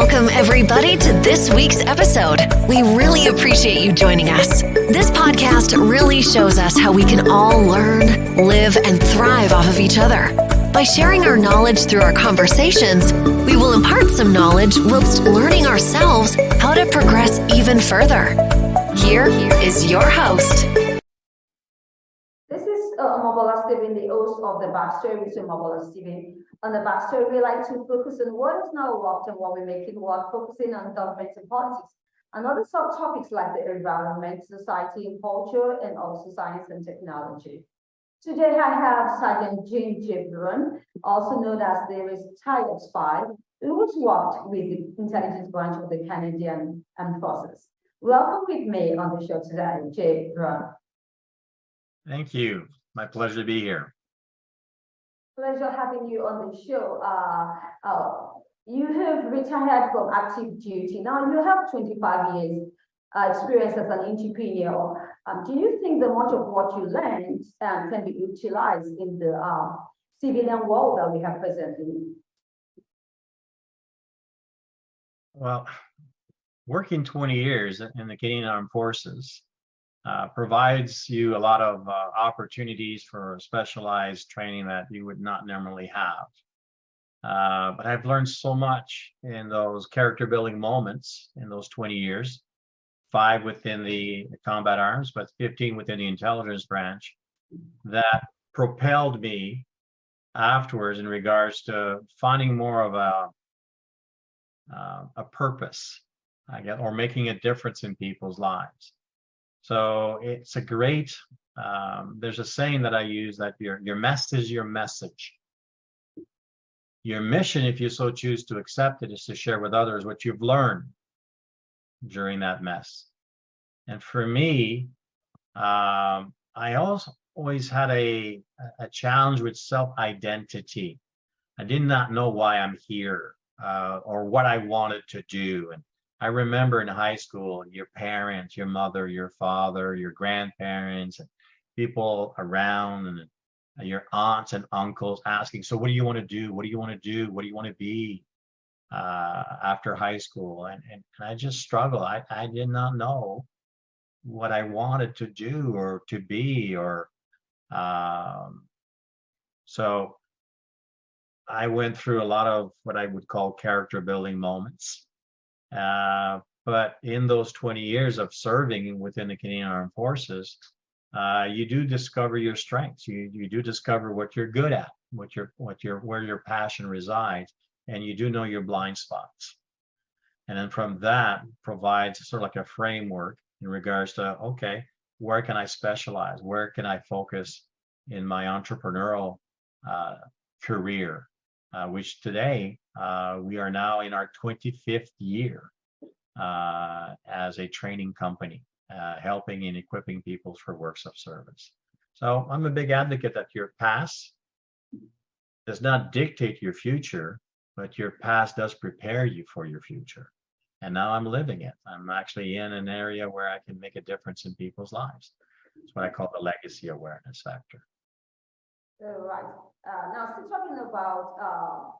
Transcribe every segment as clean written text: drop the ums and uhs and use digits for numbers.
Welcome, everybody, to this week's episode. We really appreciate you joining us. This podcast really shows us how we can all learn, live, and thrive off of each other. By sharing our knowledge through our conversations, we will impart some knowledge whilst learning ourselves how to progress even further. Here is your host. This is Omobola Stephen, the host of the Backstory With Omobola Stephen. On the Backstory, we like to focus on what is now worked and what we make it work, focusing on government and politics and other subtopics like the environment, society and culture, and also science and technology. Today, I have Sergeant James J. Brun, also known as the retired spy, who's worked with the intelligence branch of the Canadian Armed Forces. Welcome with me on the show today, J. Brun. Thank you. My pleasure to be here. Pleasure having you on the show. You have retired from active duty. Now you have 25 years experience as an entrepreneur. Do you think that much of what you learned can be utilized in the civilian world that we have presently? Well, working 20 years in the Canadian Armed Forces provides you a lot of opportunities for specialized training that you would not normally have. But I've learned so much in those character building moments in those 20 years, 5 within the combat arms, but 15 within the intelligence branch, that propelled me afterwards in regards to finding more of a purpose, I guess, or making a difference in people's lives. So it's a great, there's a saying that I use that your mess is your message. Your mission, if you so choose to accept it, is to share with others what you've learned during that mess. And for me, I also always had a challenge with self-identity. I did not know why I'm here or what I wanted to do. And I remember in high school, your parents, your mother, your father, your grandparents, and people around, and your aunts and uncles asking, so what do you want to do? What do you want to do? What do you want to be after high school? And I just struggled. I did not know what I wanted to do or to be, or so I went through a lot of what I would call character building moments. But in those 20 years of serving within the Canadian Armed Forces, you do discover your strengths. You do discover what you're good at, where your passion resides, and you do know your blind spots. And then from that provides sort of like a framework in regards to, okay, where can I specialize? Where can I focus in my entrepreneurial career? Which today we are now in our 25th year as a training company, helping and equipping people for works of service. So I'm a big advocate that your past does not dictate your future, but your past does prepare you for your future. And now I'm living it. I'm actually in an area where I can make a difference in people's lives. It's what I call the legacy awareness factor. Right. Now, still talking about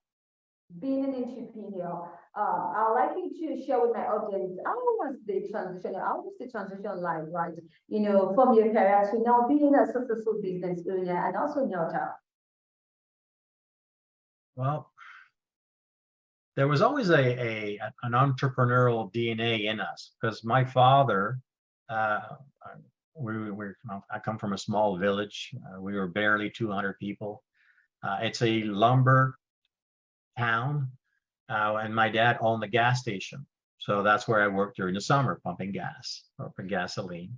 being an entrepreneur, I'd like you to share with my audience, how was the transition like, right? You know, from your career to now being a successful business owner and also in your job? Well, there was always an entrepreneurial DNA in us, because my father, I come from a small village. We were barely 200 people. It's a lumber town, and my dad owned the gas station. So that's where I worked during the summer, pumping gas or for gasoline.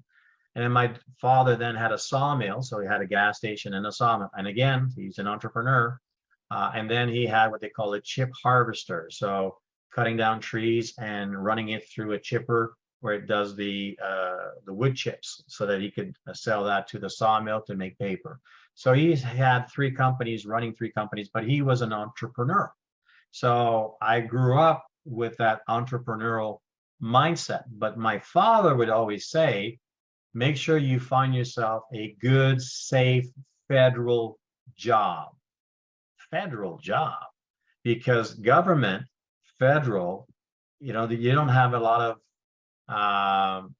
And then my father then had a sawmill. So he had a gas station and a sawmill. And again, he's an entrepreneur. And then he had what they call a chip harvester. So cutting down trees and running it through a chipper where it does the wood chips, so that he could sell that to the sawmill to make paper. So he's had 3 companies, running 3 companies, but he was an entrepreneur. So I grew up with that entrepreneurial mindset. But my father would always say, make sure you find yourself a good, safe federal job. Federal job, because government, federal, you don't have a lot of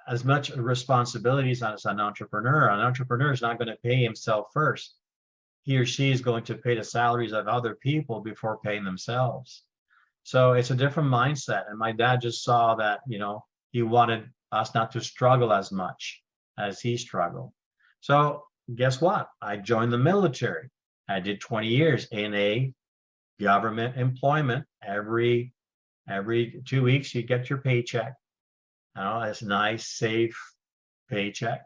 as much responsibilities as an entrepreneur. An entrepreneur is not going to pay himself first. He or she is going to pay the salaries of other people before paying themselves. So it's a different mindset. And my dad just saw that, he wanted us not to struggle as much as he struggled. So guess what? I joined the military. I did 20 years in a government employment. Every 2 weeks, you get your paycheck. It's a nice, safe paycheck.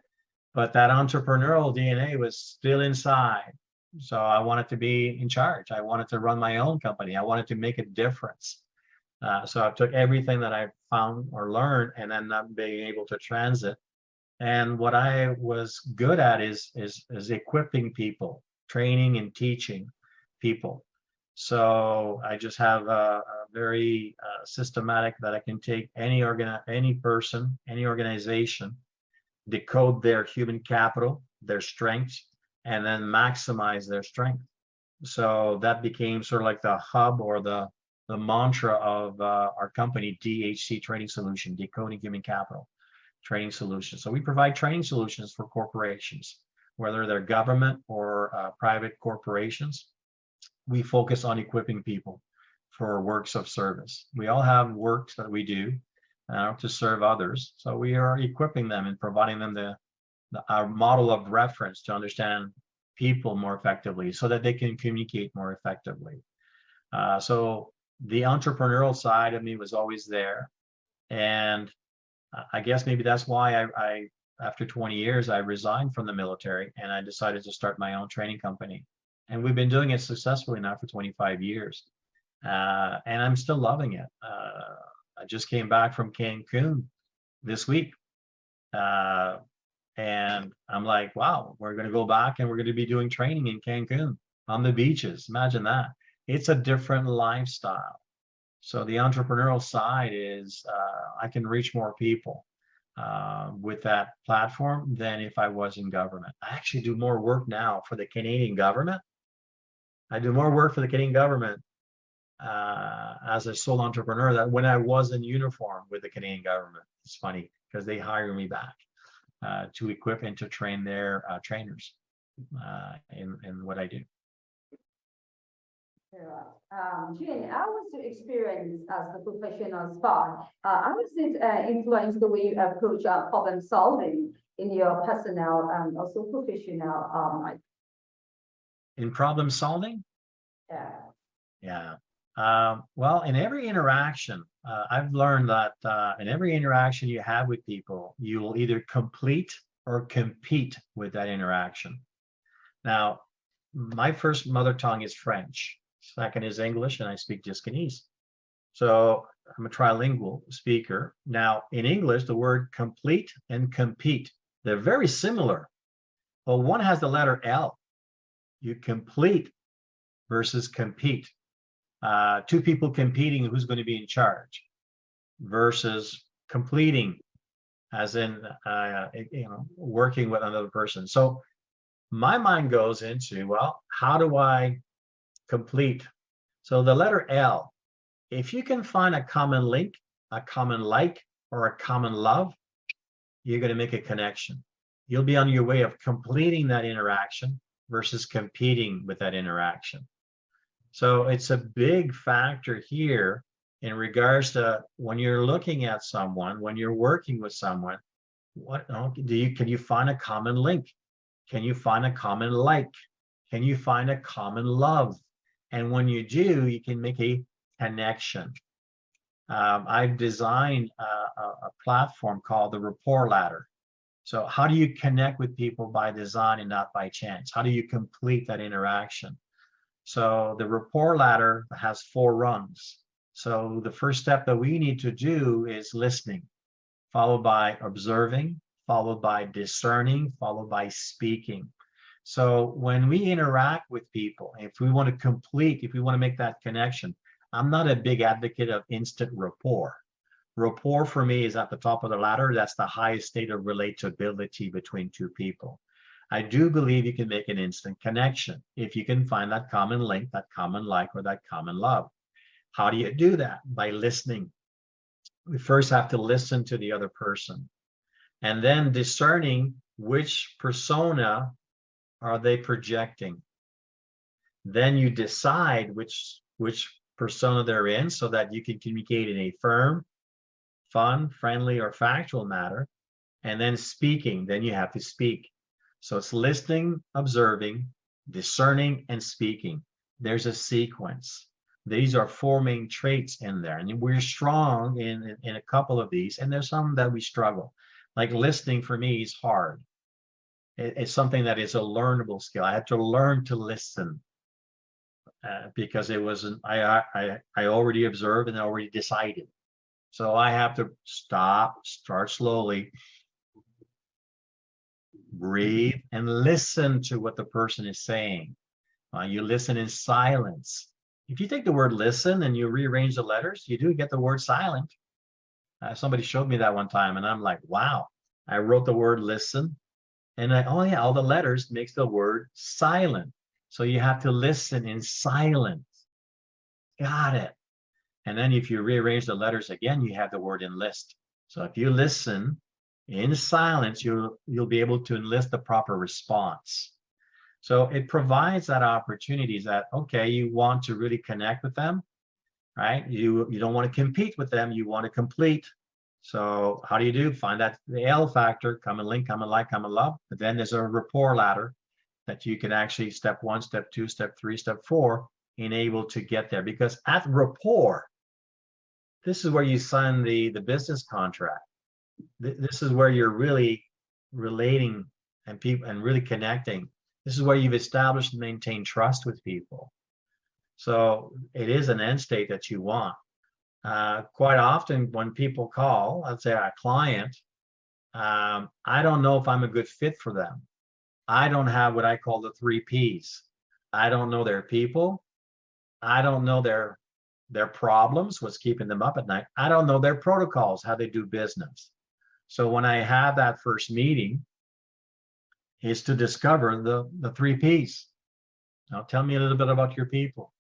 But that entrepreneurial DNA was still inside. So I wanted to be in charge. I wanted to run my own company. I wanted to make a difference. So I took everything that I found or learned and then not being able to transit. And what I was good at is equipping people, training and teaching people. So I just have a very systematic that I can take any person, any organization, decode their human capital, their strengths, and then maximize their strength. So that became sort of like the hub or the mantra of our company, DHC Training Solution, Decoding Human Capital Training Solutions. So we provide training solutions for corporations, whether they're government or private corporations. We focus on equipping people for works of service. We all have works that we do to serve others. So we are equipping them and providing them our model of reference to understand people more effectively so that they can communicate more effectively. So the entrepreneurial side of me was always there. And I guess maybe that's why I after 20 years, I resigned from the military and I decided to start my own training company. And we've been doing it successfully now for 25 years. And I'm still loving it. I just came back from Cancun this week. And I'm like, wow, we're going to go back and we're going to be doing training in Cancun on the beaches. Imagine that. It's a different lifestyle. So the entrepreneurial side is I can reach more people with that platform than if I was in government. I actually do more work now for the Canadian government. I do more work for the Canadian government as a sole entrepreneur than when I was in uniform with the Canadian government. It's funny because they hire me back to equip and to train their trainers in what I do. Jean, how was your experience as the professional spy? How does it influence the way you approach problem solving in your personal and also professional life? In problem solving? Yeah. Well, in every interaction, I've learned that in every interaction you have with people, you will either complete or compete with that interaction. Now, my first mother tongue is French. Second is English, and I speak Discanese. So I'm a trilingual speaker. Now, in English, the word complete and compete, they're very similar. But one has the letter L. You complete versus compete. Two people competing, who's going to be in charge, versus completing, as in working with another person. So my mind goes into, well, how do I complete? So the letter L, if you can find a common link, a common like, or a common love, you're going to make a connection. You'll be on your way of completing that interaction versus competing with that interaction. So it's a big factor here in regards to when you're looking at someone, when you're working with someone, can you find a common link? Can you find a common like? Can you find a common love? And when you do, you can make a connection. I've designed a platform called the Rapport Ladder. So how do you connect with people by design and not by chance? How do you complete that interaction? So the Rapport Ladder has 4 rungs. So the first step that we need to do is listening, followed by observing, followed by discerning, followed by speaking. So when we interact with people, if we want to make that connection, I'm not a big advocate of instant rapport. Rapport for me is at the top of the ladder. That's the highest state of relatability between two people. I do believe you can make an instant connection if you can find that common link, that common like, or that common love. How do you do that? By listening. We first have to listen to the other person, and then discerning which persona are they projecting. Then you decide which persona they're in so that you can communicate in a firm, fun, friendly, or factual manner. And then speaking, then you have to speak. So it's listening, observing, discerning, and speaking. There's a sequence. These are four main traits in there. And we're strong in a couple of these, and there's some that we struggle. Like listening for me is hard. It's something that is a learnable skill. I had to learn to listen because it wasn't, I already observed and already decided. So I have to stop, start slowly, breathe, and listen to what the person is saying. You listen in silence. If you take the word listen and you rearrange the letters, you do get the word silent. Somebody showed me that one time, and I'm like, wow. I wrote the word listen, and oh yeah, all the letters makes the word silent. So you have to listen in silence. Got it. And then if you rearrange the letters again, you have the word enlist. So if you listen in silence, you'll be able to enlist the proper response. So it provides that opportunity that, okay, you want to really connect with them, right? You don't want to compete with them, you want to complete. So how do you do? Find that the L factor, common link, common like, common love. But then there's a rapport ladder that you can actually step 1, step 2, step 3, step 4, enable to get there. Because at rapport, this is where you sign the business contract. This is where you're really relating and people and really connecting. This is where you've established and maintained trust with people. So it is an end state that you want. Quite often when people call, let's say a client, I don't know if I'm a good fit for them. I don't have what I call the 3 Ps. I don't know their people. I don't know their problems, what's keeping them up at night. I don't know their protocols, how they do business. So when I have that first meeting, is to discover the 3 Ps. Now tell me a little bit about your people.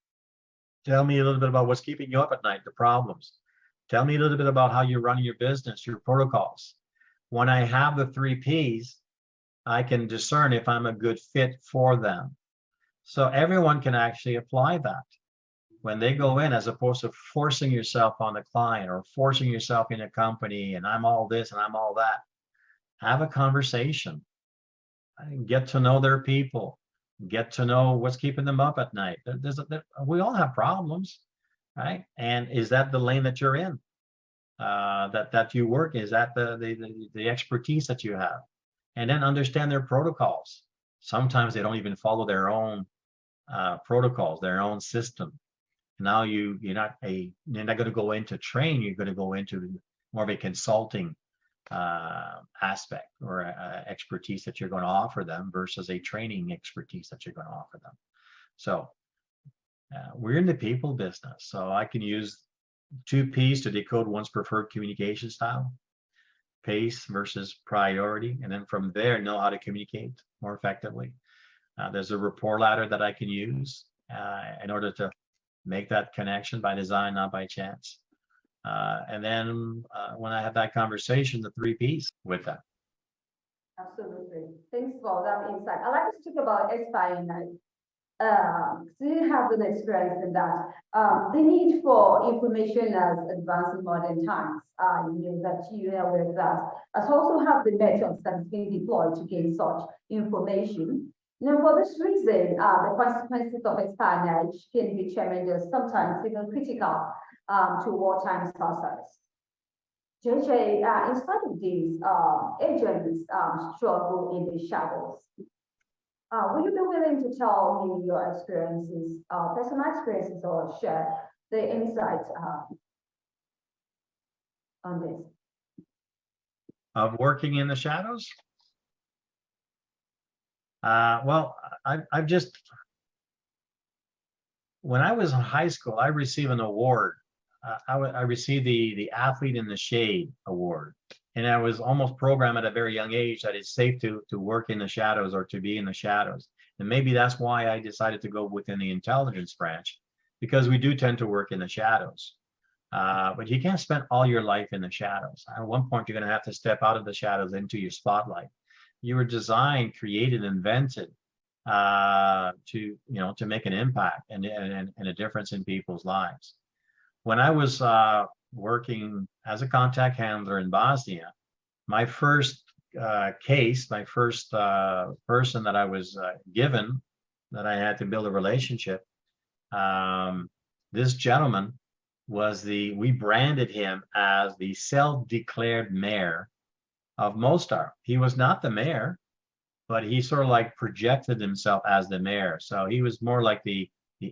Tell me a little bit about what's keeping you up at night, the problems. Tell me a little bit about how you're running your business, your protocols. When I have the 3 Ps, I can discern if I'm a good fit for them. So everyone can actually apply that when they go in, as opposed to forcing yourself on the client or forcing yourself in a company and I'm all this and I'm all that. Have a conversation. Get to know their people. Get to know what's keeping them up at night. We all have problems, right? And is that the lane that you're in? That you work? Is that the expertise that you have? And then understand their protocols. Sometimes they don't even follow their own protocols, their own system. Now you're not going to go into train. You're going to go into more of a consulting aspect or expertise that you're going to offer them versus a training expertise that you're going to offer them. So we're in the people business. So I can use 2 Ps to decode one's preferred communication style, pace versus priority, and then from there know how to communicate more effectively. There's a rapport ladder that I can use in order to make that connection by design, not by chance. And then when I have that conversation, the 3 Ps with that. Absolutely. Thanks for that insight. I'd like to talk about aspiring night. So you have an experience in that. The need for information as advanced in modern times, that you are aware of that, as also have the methods that is being deployed to gain such information. Now, for this reason, the consequences of espionage can be tremendous, sometimes even critical to wartime success. JJ, in spite of these, agents struggle in the shadows. Will you be willing to tell me your experiences, personal experiences, or share the insights on this? Of working in the shadows? Well, I've just, when I was in high school, I received an award. I received the Athlete in the Shade award. And I was almost programmed at a very young age that it's safe to work in the shadows or to be in the shadows. And maybe that's why I decided to go within the intelligence branch, because we do tend to work in the shadows. But you can't spend all your life in the shadows. At one point, you're going to have to step out of the shadows into your spotlight. You were designed, created, invented to make an impact and a difference in people's lives. When I was working as a contact handler in Bosnia, my first case, my first person that I was given that I had to build a relationship, this gentleman we branded him as the self-declared mayor of Mostar. He was not the mayor, but he sort of like projected himself as the mayor. So he was more like the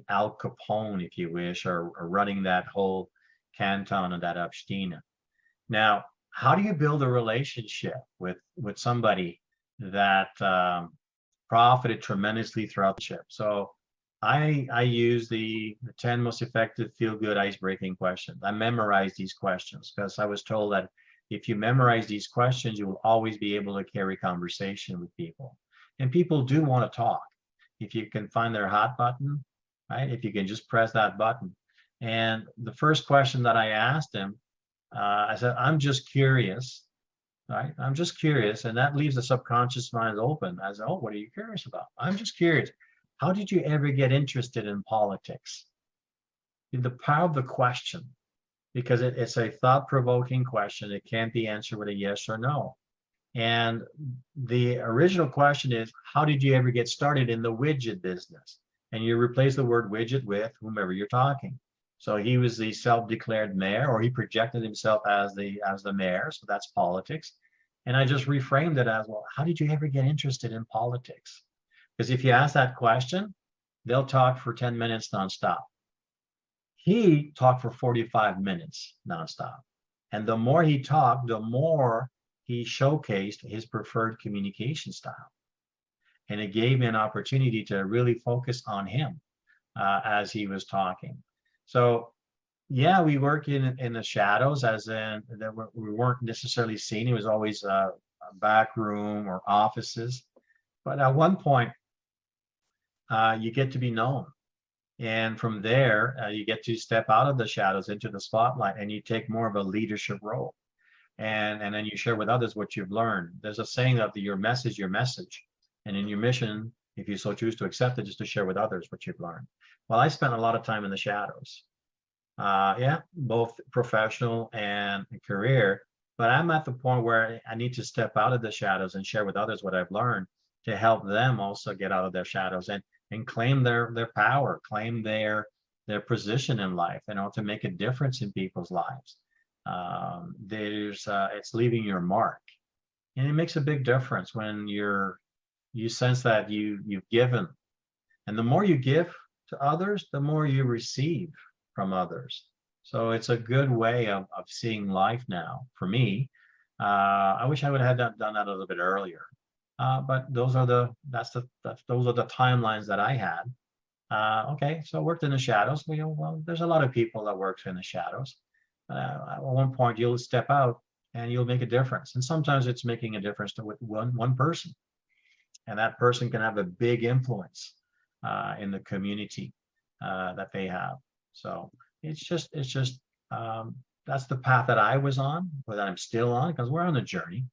Al Capone, if you wish, or running that whole canton and that Obstina. Now, how do you build a relationship with somebody that profited tremendously throughout the ship? So I use the 10 most effective feel-good ice-breaking questions. I memorized these questions because I was told that if you memorize these questions, you will always be able to carry conversation with people. And people do want to talk. If you can find their hot button, right? If you can just press that button. And the first question that I asked him, I said, I'm just curious, right? I'm just curious. And that leaves the subconscious mind open. I said, oh, what are you curious about? I'm just curious. How did you ever get interested in politics? The power of the question, because it's a thought-provoking question. It can't be answered with a yes or no. And the original question is, how did you ever get started in the widget business? And you replace the word widget with whomever you're talking. So he was the self-declared mayor, or he projected himself as the mayor. So that's politics. And I just reframed it as, well, how did you ever get interested in politics? Because if you ask that question, they'll talk for 10 minutes nonstop. He talked for 45 minutes nonstop. And the more he talked, the more he showcased his preferred communication style. And it gave me an opportunity to really focus on him as he was talking. So yeah, we work in the shadows, as in that we weren't necessarily seen. It was always a back room or offices. But at one point, you get to be known. And from there, you get to step out of the shadows into the spotlight, and you take more of a leadership role. And then you share with others what you've learned. There's a saying of your message. And in your mission, if you so choose to accept it, just to share with others what you've learned. Well, I spent a lot of time in the shadows. Both professional and career. But I'm at the point where I need to step out of the shadows and share with others what I've learned to help them also get out of their shadows and claim their power, claim their position in life, to make a difference in people's lives. It's leaving your mark, and it makes a big difference when you sense that you've given, and the more you give to others, the more you receive from others. So it's a good way of seeing life now for me. I wish I would have done that a little bit earlier. But those are the timelines that I had. Okay, so I worked in the shadows. Well, there's a lot of people that work in the shadows. At one point, you'll step out and you'll make a difference. And sometimes it's making a difference with one person, and that person can have a big influence in the community that they have. So it's just that's the path that I was on, or that I'm still on, because we're on a journey.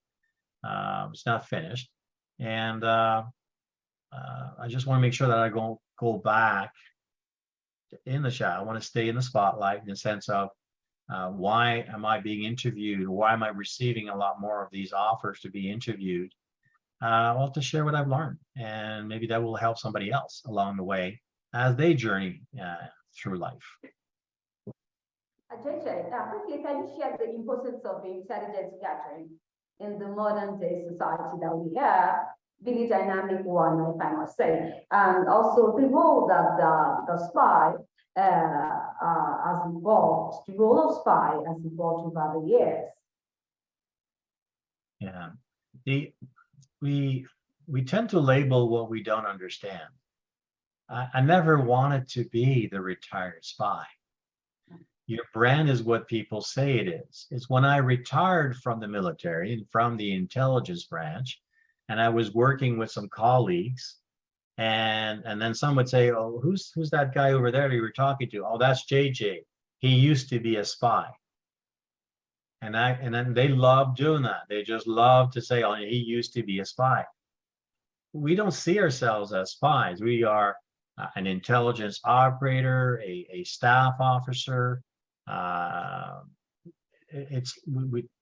It's not finished. And I just want to make sure that I go back in the shadow. I want to stay in the spotlight in the sense of why am I being interviewed? Why am I receiving a lot more of these offers to be interviewed? Well, to share what I've learned, and maybe that will help somebody else along the way as they journey through life. JJ, quickly, can you share the importance of intelligence gathering in the modern day society that we have? Really dynamic one, if I must say, and also the role that the spy has evolved. The role of spy has evolved over the years. Yeah, we tend to label what we don't understand. I never wanted to be the retired spy. Your brand is what people say it is. It's when I retired from the military and from the intelligence branch, and I was working with some colleagues, And then some would say, oh, who's that guy over there that you were talking to? Oh, that's JJ. He used to be a spy. And then they love doing that. They just love to say, oh, he used to be a spy. We don't see ourselves as spies. We are an intelligence operator, a staff officer.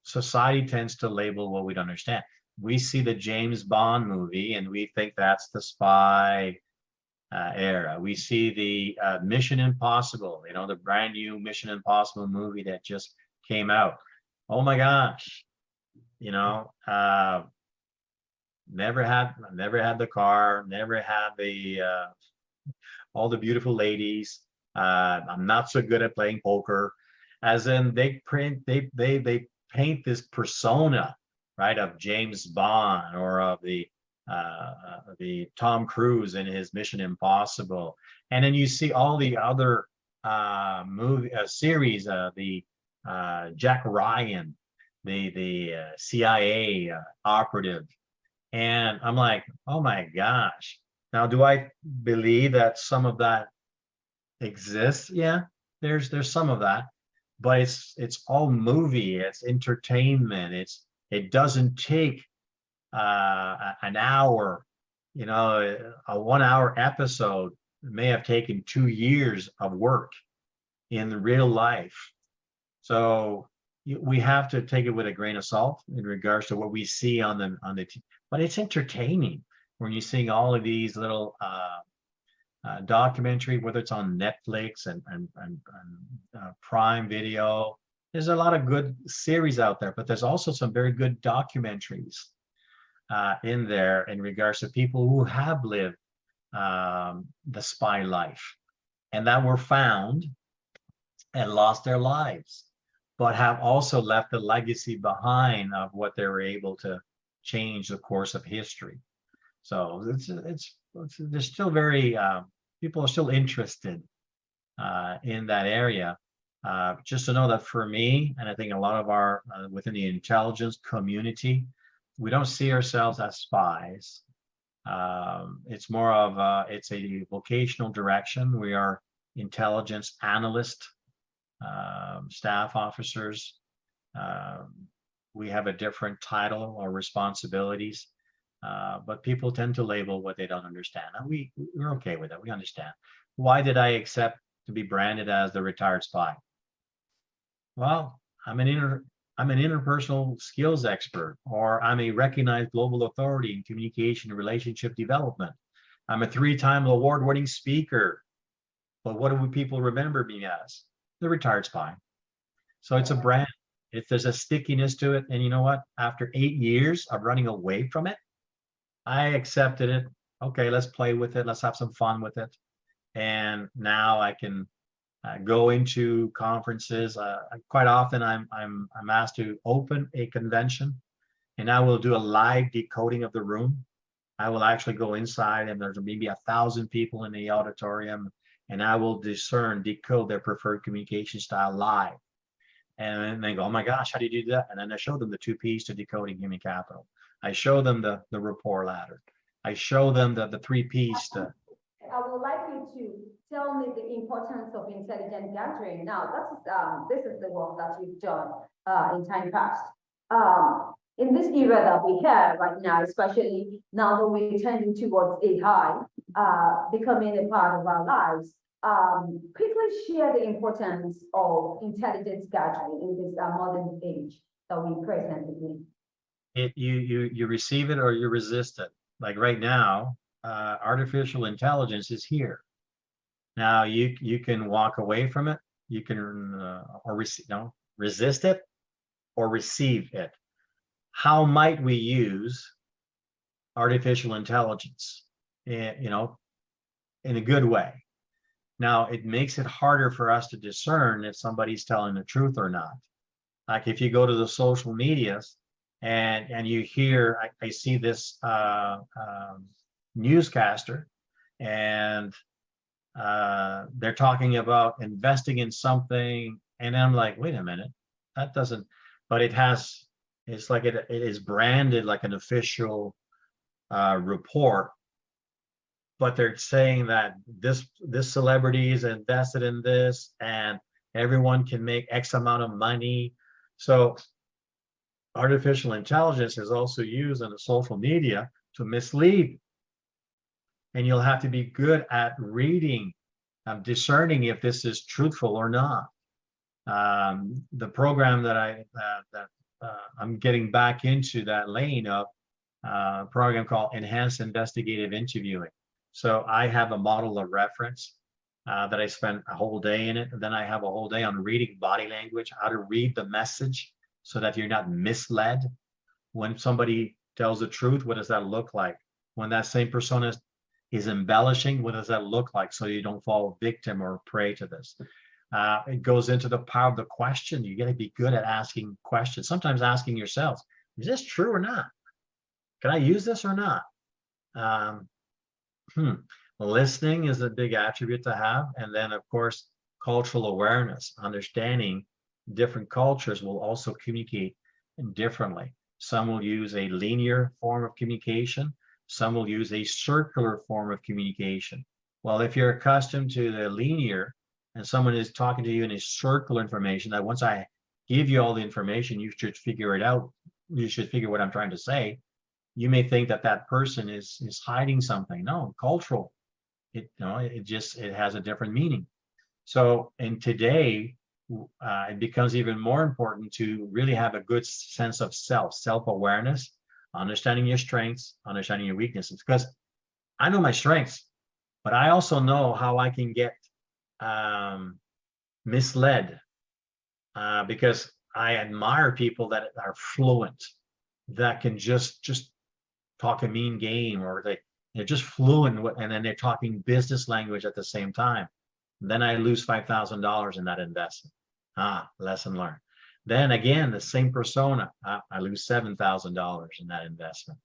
Society tends to label what we don't understand. We see the James Bond movie and we think that's the spy era. We see the Mission Impossible, the brand new Mission Impossible movie that just came out. Oh my gosh, never had the car, never had the all the beautiful ladies. I'm not so good at playing poker. As in, they paint this persona, right, of James Bond or of the Tom Cruise in his Mission Impossible, and then you see all the other movie series, the Jack Ryan, the CIA operative, and I'm like, oh my gosh. Now, do I believe that some of that exists? Yeah, there's some of that, but it's all movie, it's entertainment. It doesn't take an hour, a 1 hour episode may have taken 2 years of work in real life. So we have to take it with a grain of salt in regards to what we see on the but it's entertaining when you're seeing all of these little documentary, whether it's on Netflix and Prime Video. There's a lot of good series out there, but there's also some very good documentaries in there in regards to people who have lived the spy life and that were found and lost their lives, but have also left a legacy behind of what they were able to change the course of history. So there's still very people are still interested in that area. Just to know that for me, and I think a lot of our within the intelligence community, we don't see ourselves as spies. It's more of it's a vocational direction. We are intelligence analysts, staff officers. We have a different title or responsibilities, but people tend to label what they don't understand. And we're okay with that. We understand. Why did I accept to be branded as the retired spy? Well, I'm an interpersonal skills expert, or I'm a recognized global authority in communication and relationship development. I'm a 3-time award-winning speaker. But what do people remember me as? The retired spy. So it's a brand. If there's a stickiness to it, and you know what? After 8 years of running away from it, I accepted it. Okay, let's play with it. Let's have some fun with it. And now I can go into conferences. Quite often, I'm asked to open a convention, and I will do a live decoding of the room. I will actually go inside, and there's maybe 1,000 people in the auditorium, and I will decode their preferred communication style live. And they go, oh my gosh, how do you do that? And then I show them the 2 P's to decoding human capital. I show them the rapport ladder. I show them the 3 P's to. I would like you to tell me the importance of intelligent gathering. Now, this is the work that you've done in time past. In this era that we have right now, especially now that we're turning towards AI becoming a part of our lives, quickly share the importance of intelligence gathering in this modern age that we presently in. You receive it or you resist it. Like right now, artificial intelligence is here. Now you can walk away from it. You can resist it or receive it. How might we use artificial intelligence, in a good way? Now, it makes it harder for us to discern if somebody's telling the truth or not. Like if you go to the social medias and you hear, I see this newscaster, and they're talking about investing in something, and I'm like, wait a minute, that doesn't, but it's like it is branded like an official report, but they're saying that this celebrity is invested in this and everyone can make X amount of money. So artificial intelligence is also used on the social media to mislead. And you'll have to be good at reading, discerning if this is truthful or not. The program that I'm getting back into that lane of program called Enhanced Investigative Interviewing. So I have a model of reference that I spent a whole day in it. And then I have a whole day on reading body language, how to read the message so that you're not misled. When somebody tells the truth, what does that look like? When that same persona is embellishing, what does that look like? So you don't fall victim or prey to this. It goes into the power of the question. You got to be good at asking questions. Sometimes asking yourself, is this true or not? Can I use this or not? Listening is a big attribute to have. And then, of course, cultural awareness, understanding different cultures will also communicate differently. Some will use a linear form of communication. Some will use a circular form of communication. Well, if you're accustomed to the linear and someone is talking to you in a circular information, that once I give you all the information, you should figure it out. You should figure what I'm trying to say. You may think that that person is hiding something. No, cultural. It has a different meaning. So in today, it becomes even more important to really have a good sense of self-awareness, understanding your strengths, understanding your weaknesses. Because I know my strengths, but I also know how I can get misled because I admire people that are fluent, that can just talk a mean game, or they're just fluent, and then they're talking business language at the same time. Then I lose $5,000 in that investment. Lesson learned. Then again, the same persona, I lose $7,000 in that investment.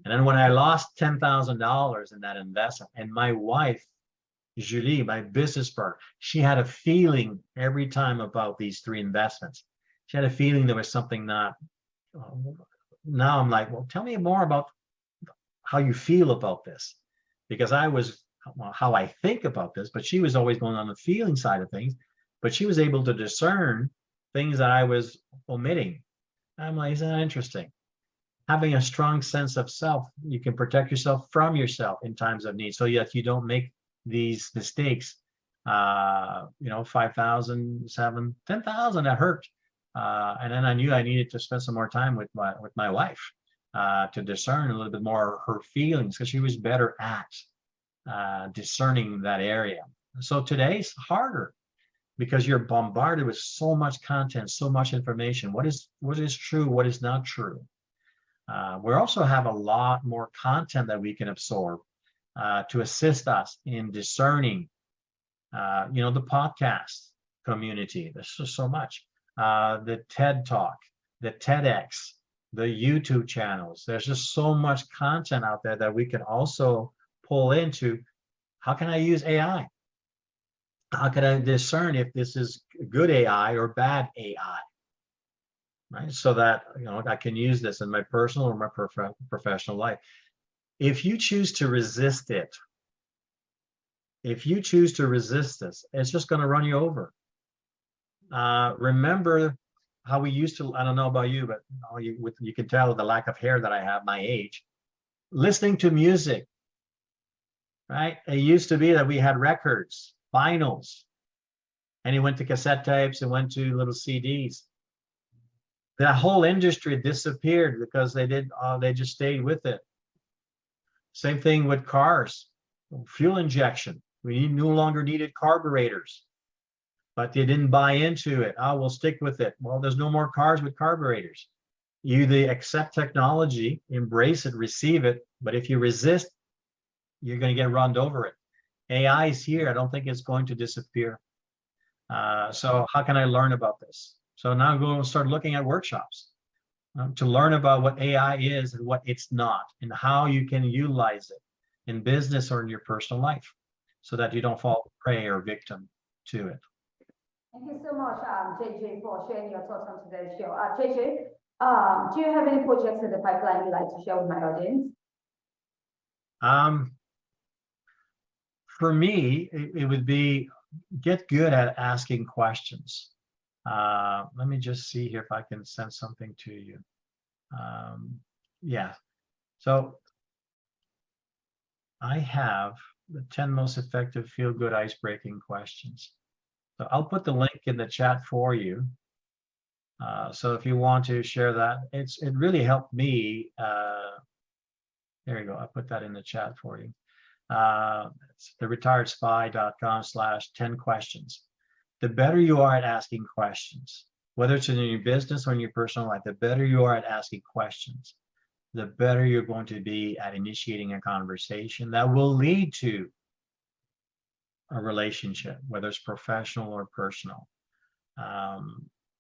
And then when I lost $10,000 in that investment, and my wife, Julie, my business partner, she had a feeling every time about these three investments. She had a feeling there was something not. Now I'm like, well, tell me more about how you feel about this, because I was how I think about this, but she was always going on the feeling side of things, but she was able to discern things that I was omitting. I'm like, isn't that interesting? Having a strong sense of self, you can protect yourself from yourself in times of need, so that you don't make these mistakes. 5,000, 7, 10,000, that hurt. And then I knew I needed to spend some more time with my wife to discern a little bit more her feelings, because she was better at discerning that area. So today's harder because you're bombarded with so much content, so much information. What is true? What is not true? We also have a lot more content that we can absorb to assist us in discerning. The podcast community. There's just so much. The TED Talk, the TEDx, the YouTube channels. There's just so much content out there that we can also pull into. How can I use AI? How can I discern if this is good AI or bad AI? Right? So that I can use this in my personal or my professional life. If you choose to resist it, if you choose to resist this, it's just going to run you over. Remember how we used to, I don't know about you, but you can tell the lack of hair that I have, my age, listening to music, right? It used to be that we had records, vinyls, and it went to cassette tapes and went to little CDs. That whole industry disappeared because they just stayed with it. Same thing with cars, fuel injection. We no longer needed carburetors, but they didn't buy into it. We'll stick with it. Well, there's no more cars with carburetors. You either accept technology, embrace it, receive it, but if you resist, you're going to get run over it. AI is here. I don't think it's going to disappear. So how can I learn about this? So now I'm going to start looking at workshops to learn about what AI is and what it's not, and how you can utilize it in business or in your personal life, so that you don't fall prey or victim to it. Thank you so much, JJ, for sharing your thoughts on today's show. JJ, do you have any projects in the pipeline you'd like to share with my audience? for me, it would be get good at asking questions. Let me just see here if I can send something to you. Yeah. So I have the 10 most effective feel-good ice-breaking questions. So I'll put the link in the chat for you. So if you want to share that, it really helped me. There you go. I put that in the chat for you. It's theretiredspy.com/10 questions. The better you are at asking questions, whether it's in your business or in your personal life, the better you are at asking questions, the better you're going to be at initiating a conversation that will lead to a relationship, whether it's professional or personal.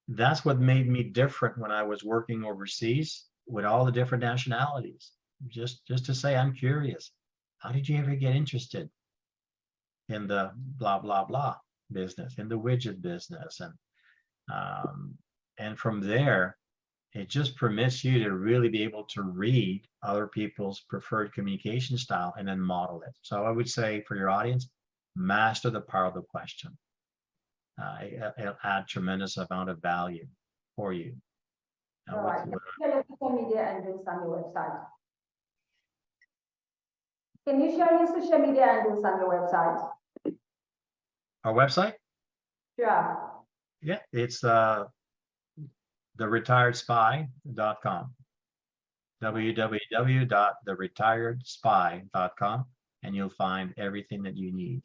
That's what made me different when I was working overseas with all the different nationalities. Just to say, I'm curious. How did you ever get interested in the blah, blah, blah business, in the widget business? And from there, it just permits you to really be able to read other people's preferred communication style and then model it. So I would say for your audience, master the power of the question. It'll add tremendous amount of value for you. All right. Share your social media and links on your website. Can you share your social media and links on your website? Our website? Sure. Yeah, it's theretiredspy.com. www.theretiredspy.com, and you'll find everything that you need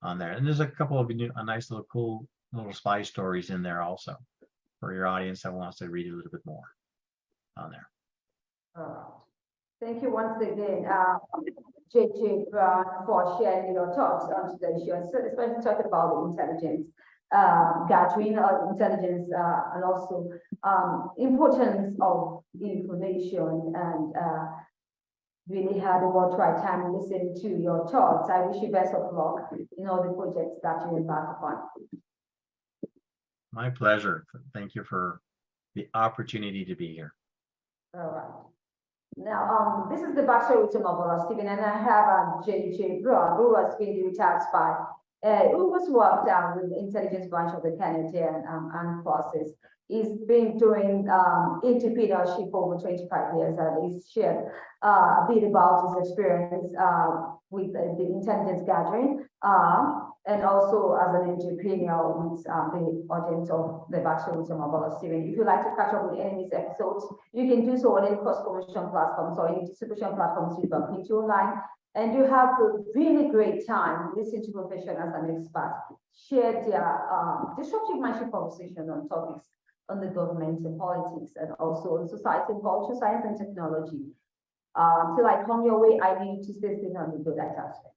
on there. And there's a couple of a nice little cool little spy stories in there also for your audience that wants to read a little bit more on there. All right. Thank you once again, JJ Brun, for sharing your thoughts on today's show, especially talking about the intelligence gathering intelligence and also importance of information, and really had a right time listening to your thoughts. I wish you best of luck in all the projects that you embark upon. My pleasure. Thank you for the opportunity to be here. All right. Now, this is the Backstory with Omobola Stephen, and I have JJ Brun, who has been the retired spy, who was worked with the intelligence branch of the Canadian Armed Forces. He's been doing entrepreneurship for over 25 years, and he's shared a bit about his experience with the intelligence gathering, and also as an entrepreneur with the audience of the Backstory with Omobola Stephen. If you'd like to catch up with any of these episodes, you can do so on any cross-promotion platforms or any distribution platforms you can meet you online. And you have a really great time listening to professionals and experts share their disruptive mindset conversation on topics on the government and politics, and also on society and culture, science and technology. Till I come your way, I need to stay on the good aspect.